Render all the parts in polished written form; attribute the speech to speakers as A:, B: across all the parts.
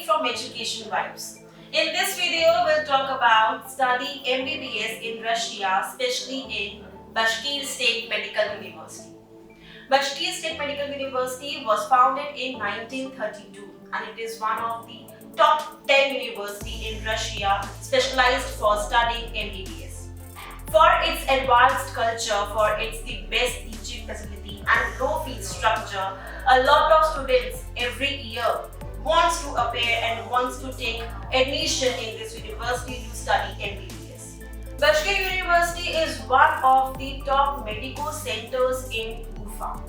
A: from Education Vibes. In this video, we'll talk about studying MBBS in Russia, especially in Bashkir State Medical University. Bashkir State Medical University was founded in 1932 and it is one of the top 10 universities in Russia specialized for studying MBBS. For its advanced culture, for its the best teaching facility and low fee structure, a lot of students every year wants to appear and wants to take admission in this university to study MBBS. Bashkir University is one of the top medical centers in Ufa.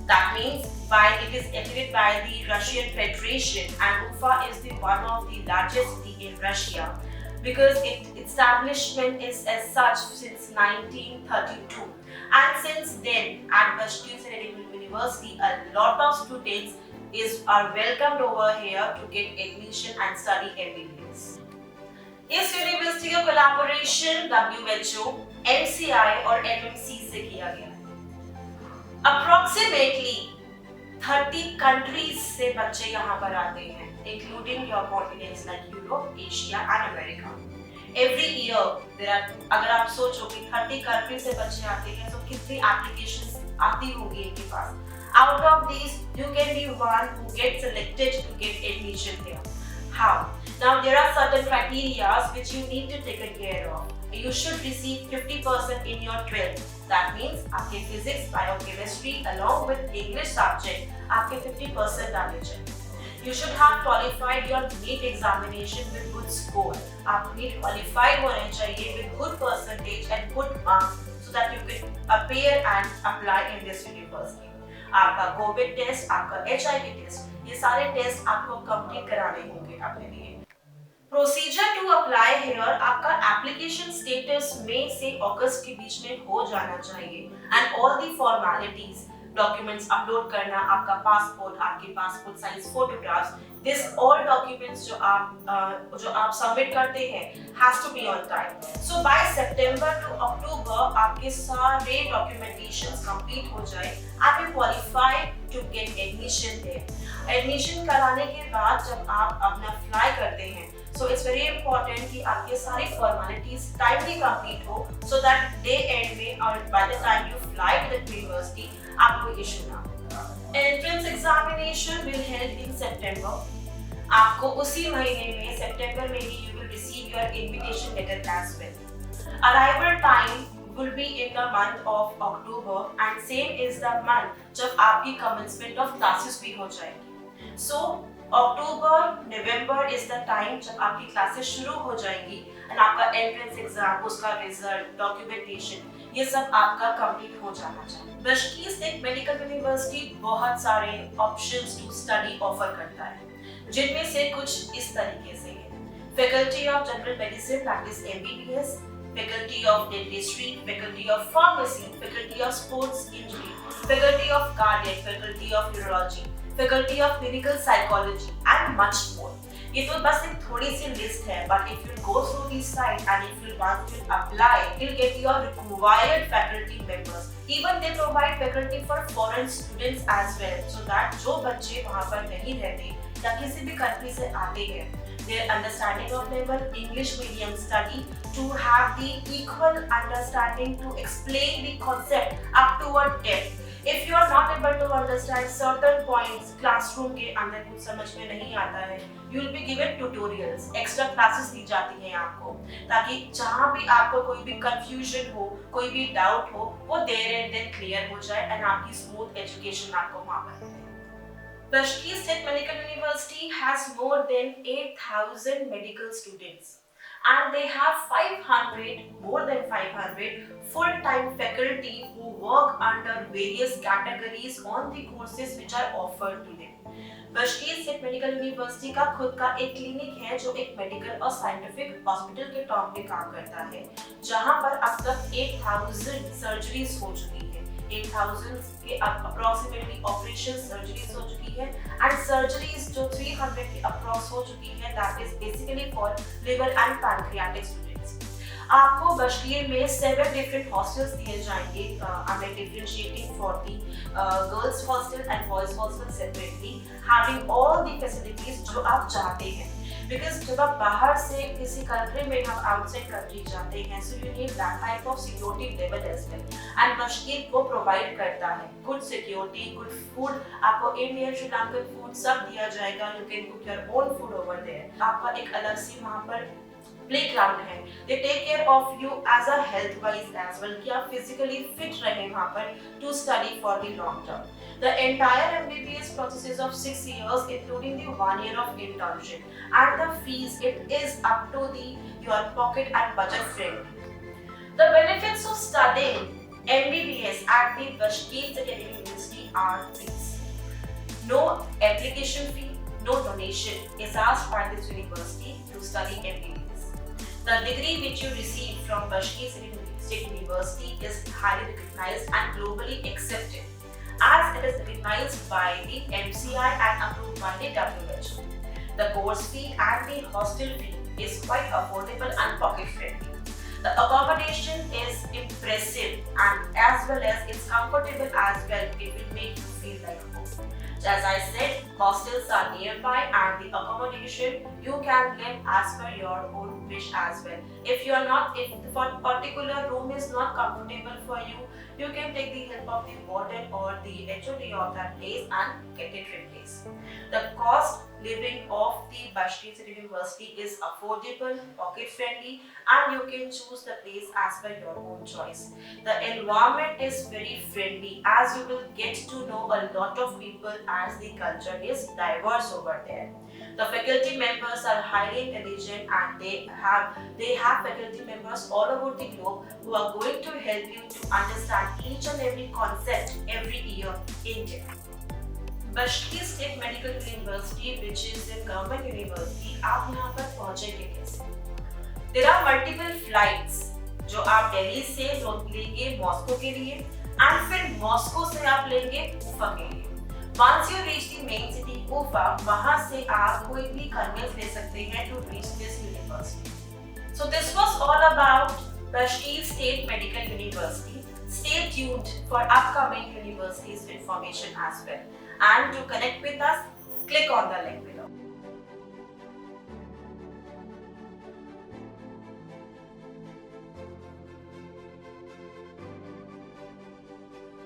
A: That means while it is affiliated by the Russian Federation and Ufa is the one of the largest city in Russia because its establishment is as such since 1932. And since then at Bashkir State University a lot of students are welcomed over here to get admission and study MBBS. इस university का collaboration WHO, MCI और MMC से किया गया है. Approximately 30 countries से बच्चे यहाँ पर आते हैं, including your continents like Europe, Asia and America. Every year there are, अगर आप सोचो कि 30 countries से बच्चे आते हैं तो कितनी applications आती होंगी इनके पास. Out of these, you can be one who gets selected to get admission here. How? Now there are certain criteria which you need to take care of. You should receive 50% in your 12th. That means आपके physics, biochemistry along with English subject आपके 50% डाले चाहिए. You should have qualified your NEET examination with good score. आप NEET qualified होने चाहिए with good percentage and good marks so that you can appear and apply in this university. आपका COVID test, आपका HIV test, ये सारे test आपको complete कराने होंगे अपने लिए. प्रोसीजर टू अप्लाई हियर, आपका एप्लीकेशन स्टेटस मई से अगस्त के बीच में हो जाना चाहिए and all the formalities, documents upload करना, आपका पासपोर्ट, आपके passport size photographs, this all documents जो आप सबमिट करते हैं has to be on time. So by सितंबर टू अक्टूबर आपके सारे डॉक्यूमेंटेशंस कंप्लीट हो जाए, आप you qualified to get admission there. Admission कराने के बाद जब आप अपना फ्लाई करते हैं, so it's very important कि आपके सारी formalities timely complete हो so that day end में और by the time you fly to the university आपको issue ना हो. Entrance examination will held in September. आपको उसी महीने में सितंबर में ही you will receive your invitation letter as well. Arrival time will be in the month of October and same is the month जब आपकी commencement of classes भी हो जाएगी. So October, November is the time जब आपकी classes शुरू हो जाएंगी एंड आपका एंट्रेंस एग्जाम, उसका रिजल्ट, डॉक्यूमेंटेशन, ये सब आपका कंप्लीट हो जाना चाहिए. बशकीर स्टेट मेडिकल यूनिवर्सिटी बहुत सारे ऑप्शंस टू स्टडी ऑफर करता है, जिनमें से कुछ इस तरीके से है. Faculty of general medicine that is MBBS, faculty of dentistry, faculty of pharmacy, faculty of sports injury, faculty of cardiac, faculty of neurology, Faculty of Clinical Psychology and much more. ये तो बस एक थोड़ी सी लिस्ट है, but if you go through this site and if you want to apply, you'll get your required faculty members. Even they provide faculty for foreign students as well, so that जो बच्चे वहाँ पर नहीं रहते या किसी भी country से आते हैं, their understanding of level English medium study to have the equal understanding to explain the concept up to a depth. If you are not able to understand certain points, classroom के अंदर कुछ समझ में नहीं आता है, you will be given tutorials, extra classes दी जाती हैं आपको, ताकि जहाँ भी आपको कोई भी confusion हो, कोई भी doubt हो, वो there and then clear हो जाए and आपकी smooth education आपको वहाँ पर मिले. Bashkir State Medical University has more than 8,000 medical students. And they have more than 500 full-time faculty who work under various categories on the courses which are offered to them. Bashkir State Medical University का खुद का एक clinic है जो एक medical और scientific hospital के top पे काम करता है, जहां पर अब तक 8,000 सर्जरीज हो चुकी है. 8,000 के अप्रोक्सीमेटली ऑपरेशन सर्जरीज हो चुकी है एंड सर्जरीज जो 300 के अप्रॉक्स हो चुकी है, that is basically for liver and pancreatic students. आपको बशकीर में 7 डिफरेंट हॉस्टल्स दिए जाएंगे. I am differentiating for the girls hostel and boys hostel separately, having all the facilities जो आप चाहते हैं. बिकॉज जब आप बाहर से किसी कंट्री में, हम आउटसाइड कंट्री जाते हैं, so you need that type of security level as well, and Bashkir वो प्रोवाइड करता है. गुड सिक्योरिटी, गुड फूड, आपको इंडियन श्रीलंकन फूड सब दिया जाएगा. You can cook your own food over there. आपका एक अलग से वहाँ पर प्लेग्राउंड है. They take care of you as a health wise as well, कि आप फिजिकली फिट रहें वहाँ पर to study for the long term. The entire MBBS process is of 6 years, including the 1 year of internship, and the fees, it is up to your pocket and budget friendly. The benefits of studying MBBS at the Bashkir Technical University are these: no application fee, no donation is asked by this university to study MBBS. The degree which you receive from Bashkir State University is highly recognized and globally accepted, as it is recognized by the MCI and approved by the WHO. The course fee and the hostel fee is quite affordable and pocket friendly. The accommodation is impressive, and as well as it's comfortable as well. It will make you feel like home. So as I said, hostels are nearby, and the accommodation you can get as per your own wish as well. If the particular room is not comfortable for you, you can take the help of the warden or the HOD of that place and get it replaced. The cost living of the Bashkir City University is affordable, pocket friendly, and you can choose the place as per your own choice. The environment is very friendly, as you will get to know a lot of people, as the culture is diverse over there. The faculty members are highly intelligent, and they have faculty members all over the globe who are going to help you to understand each and every concept every year in depth. Bashkir State Medical University, which is a government university, आप यहाँ पर पहुँचेंगे कैसे? There are multiple flights जो आप दिल्ली से लेंगे Moscow के लिए, and फिर मॉस्को से आप लेंगे उफा के लिए. Once you reach the main city Ufa, वहाँ से आप कोई भी conveyance ले सकते हैं to reach this university. So this was all about Bashkir State Medical University. Stay tuned for upcoming universities information as well. And to connect with us, click on the link.